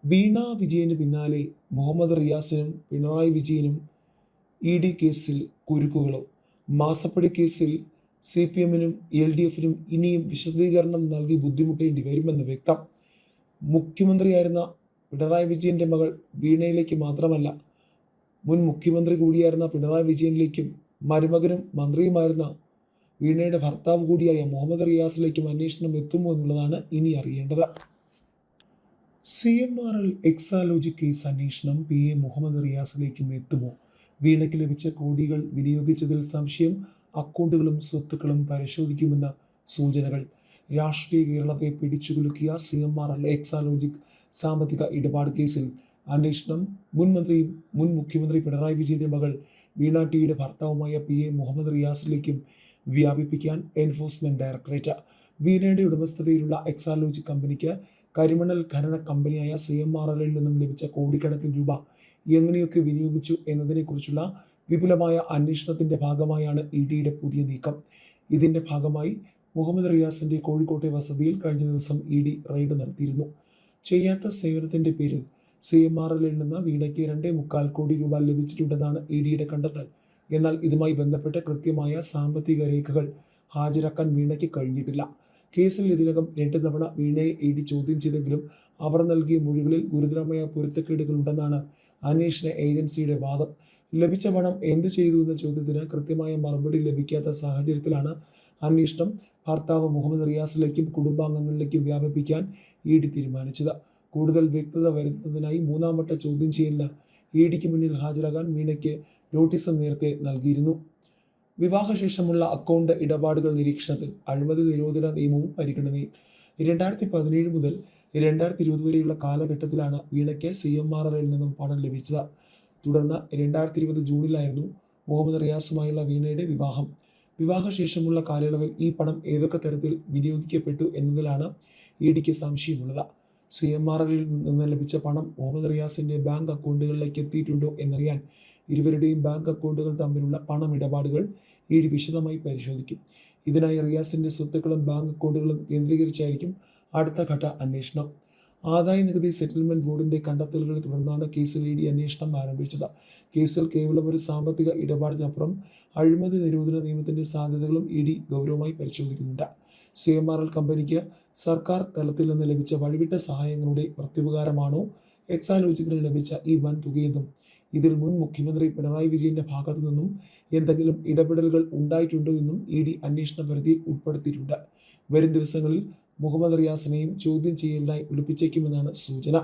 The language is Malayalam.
വീണ വിജയന് പിന്നാലെ മുഹമ്മദ് റിയാസിനും പിണറായി വിജയനും ഇ.ഡി. കേസിൽ കുരുക്കുകളും. മാസപ്പടി കേസിൽ CPM-നും LDF-നും ഇനിയും വിശദീകരണം നൽകി ബുദ്ധിമുട്ടേണ്ടി വരുമെന്ന് വ്യക്തം. മുഖ്യമന്ത്രിയായിരുന്ന പിണറായി വിജയന്റെ മകൾ വീണയിലേക്ക് മാത്രമല്ല, മുൻ മുഖ്യമന്ത്രി കൂടിയായിരുന്ന പിണറായി വിജയനിലേക്കും മരുമകനും മന്ത്രിയുമായിരുന്ന വീണയുടെ ഭർത്താവ് കൂടിയായ മുഹമ്മദ് റിയാസിലേക്കും അന്വേഷണം എത്തുമോ എന്നുള്ളതാണ് ഇനി അറിയേണ്ടത്. CMRL എക്സാലോജി കേസ് അന്വേഷണം PA മുഹമ്മദ് റിയാസിലേക്കും എത്തുമോ? വീണയ്ക്ക് ലഭിച്ച കോടികൾ വിനിയോഗിച്ചതിൽ സംശയം, അക്കൗണ്ടുകളും സ്വത്തുക്കളും പരിശോധിക്കുമെന്ന സൂചനകൾ. രാഷ്ട്രീയ കേരളത്തെ പിടിച്ചുകുലുക്കിയ CMRL എക്സാലോജിക് സാമ്പത്തിക ഇടപാട് കേസിൽ അന്വേഷണം മുൻ മന്ത്രിയും മുൻ മുഖ്യമന്ത്രി പിണറായി വിജയന്റെ മകൾ വീണ ടിയുടെ ഭർത്താവുമായ PA മുഹമ്മദ് റിയാസിലേക്കും വ്യാപിപ്പിക്കാൻ എൻഫോഴ്സ്മെന്റ് ഡയറക്ടറേറ്റ്. വീണയുടെ ഉടമസ്ഥതയിലുള്ള എക്സാലോജിക് കമ്പനിക്ക് കരിമണൽ ഖനന കമ്പനിയായ CMRL-ൽ നിന്നും ലഭിച്ച കോടിക്കണക്കിന് രൂപ എങ്ങനെയൊക്കെ വിനിയോഗിച്ചു എന്നതിനെക്കുറിച്ചുള്ള വിപുലമായ അന്വേഷണത്തിന്റെ ഭാഗമായാണ് EDയുടെ പുതിയ നീക്കം. ഇതിന്റെ ഭാഗമായി മുഹമ്മദ് റിയാസിന്റെ കോഴിക്കോട്ടെ വസതിയിൽ കഴിഞ്ഞ ദിവസം ED റെയ്ഡ് നടത്തിയിരുന്നു. ചെയ്യാത്ത സേവനത്തിന്റെ പേരിൽ CMRL-ൽ നിന്ന് വീണയ്ക്ക് 2.25 കോടി രൂപ ലഭിച്ചിട്ടുണ്ടെന്നാണ് EDയുടെ കണ്ടെത്തൽ. എന്നാൽ ഇതുമായി ബന്ധപ്പെട്ട കൃത്യമായ സാമ്പത്തിക രേഖകൾ ഹാജരാക്കാൻ വീണയ്ക്ക് കഴിഞ്ഞിട്ടില്ല. കേസിൽ ഇതിനകം 2 തവണ വീണയെ ED ചോദ്യം ചെയ്തെങ്കിലും അവർ നൽകിയ മൊഴികളിൽ ഗുരുതരമായ പൊരുത്തക്കേടുകളുണ്ടെന്നാണ് അന്വേഷണ ഏജൻസിയുടെ വാദം. ലഭിച്ച പണം എന്ത് ചെയ്തു എന്ന ചോദ്യത്തിന് കൃത്യമായ മറുപടി ലഭിക്കാത്ത സാഹചര്യത്തിലാണ് അന്വേഷണം ഭർത്താവ് മുഹമ്മദ് റിയാസിലേക്കും കുടുംബാംഗങ്ങളിലേക്കും വ്യാപിപ്പിക്കാൻ ED തീരുമാനിച്ചത്. കൂടുതൽ വ്യക്തത വരുത്തുന്നതിനായി 3-ാം വട്ട ചോദ്യം ചെയ്യലിന് EDക്ക് മുന്നിൽ ഹാജരാകാൻ വീണയ്ക്ക് നോട്ടീസും നേരത്തെ നൽകിയിരുന്നു. വിവാഹശേഷമുള്ള അക്കൗണ്ട് ഇടപാടുകൾ നിരീക്ഷണത്തിൽ. അഴിമതി നിരോധന നിയമവും പരിഗണനയിൽ. 2017 മുതൽ 2020 വരെയുള്ള കാലഘട്ടത്തിലാണ് വീണയ്ക്ക് CMRL-ൽ നിന്നും പണം ലഭിച്ചത്. തുടർന്ന് 2020 ജൂണിലായിരുന്നു മുഹമ്മദ് റിയാസുമായുള്ള വീണയുടെ വിവാഹം. വിവാഹശേഷമുള്ള കാലയളവിൽ ഈ പണം ഏതൊക്കെ തരത്തിൽ വിനിയോഗിക്കപ്പെട്ടു എന്നതിലാണ് EDക്ക് സംശയമുള്ളത്. CMRL-ൽ നിന്ന് ലഭിച്ച പണം മുഹമ്മദ് റിയാസിന്റെ ബാങ്ക് അക്കൗണ്ടുകളിലേക്ക് എത്തിയിട്ടുണ്ടോ എന്നറിയാൻ ഇരുവരുടെയും ബാങ്ക് അക്കൗണ്ടുകൾ തമ്മിലുള്ള പണമിടപാടുകൾ ED വിശദമായി പരിശോധിക്കും. ഇതിനായി റിയാസിന്റെ സ്വത്തുക്കളും ബാങ്ക് അക്കൗണ്ടുകളും കേന്ദ്രീകരിച്ചായിരിക്കും അടുത്ത ഘട്ട അന്വേഷണം. ആദായനികുതി സെറ്റിൽമെന്റ് ബോർഡിന്റെ കണ്ടെത്തലുകളെ തുടർന്നാണ് കേസിൽ ED അന്വേഷണം ആരംഭിച്ചത്. കേസിൽ കേവലം ഒരു സാമ്പത്തിക ഇടപാടിനപ്പുറം അഴിമതി നിരോധന നിയമത്തിന്റെ സാധ്യതകളും ED ഗൗരവമായി പരിശോധിക്കുന്നുണ്ട്. CMRL കമ്പനിക്ക് സർക്കാർ തലത്തിൽ നിന്ന് ലഭിച്ച വഴിവിട്ട സഹായങ്ങളുടെ പ്രത്യുപകാരമാണോ എക്സാലോജിക്കിന് ലഭിച്ച ഈ വൻ തുകയെന്നും ഇതിൽ മുൻ മുഖ്യമന്ത്രി പിണറായി വിജയന്റെ ഭാഗത്തു നിന്നും എന്തെങ്കിലും ഇടപെടലുകൾ ഉണ്ടായിട്ടുണ്ടോ എന്നും ED അന്വേഷണ പരിധിയിൽ ഉൾപ്പെടുത്തിയിട്ടുണ്ട്. വരും ദിവസങ്ങളിൽ മുഹമ്മദ് റിയാസിനെയും ചോദ്യം ചെയ്യലിനായി വിളിപ്പിച്ചേക്കുമെന്നാണ് സൂചന.